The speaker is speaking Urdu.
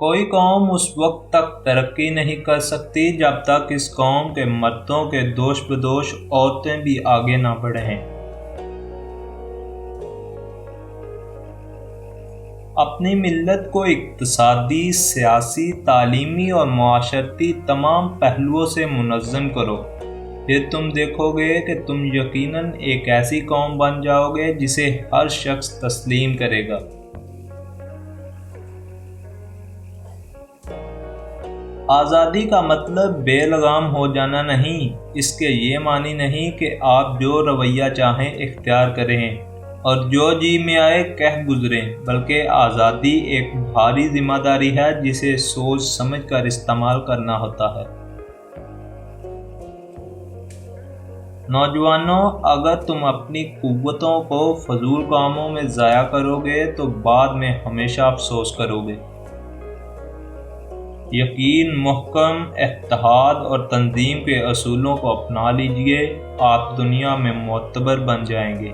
کوئی قوم اس وقت تک ترقی نہیں کر سکتی جب تک اس قوم کے مردوں کے دوش بدوش عورتیں بھی آگے نہ بڑھیں۔ اپنی ملت کو اقتصادی، سیاسی، تعلیمی اور معاشرتی تمام پہلوؤں سے منظم کرو، پھر تم دیکھو گے کہ تم یقیناً ایک ایسی قوم بن جاؤ گے جسے ہر شخص تسلیم کرے گا۔ آزادی کا مطلب بے لگام ہو جانا نہیں، اس کے یہ معنی نہیں کہ آپ جو رویہ چاہیں اختیار کریں اور جو جی میں آئے کہہ گزریں، بلکہ آزادی ایک بھاری ذمہ داری ہے جسے سوچ سمجھ کر استعمال کرنا ہوتا ہے۔ نوجوانوں، اگر تم اپنی قوتوں کو فضول کاموں میں ضائع کرو گے تو بعد میں ہمیشہ افسوس کرو گے۔ یقین، محکم اتحاد اور تنظیم کے اصولوں کو اپنا لیجئے، آپ دنیا میں معتبر بن جائیں گے۔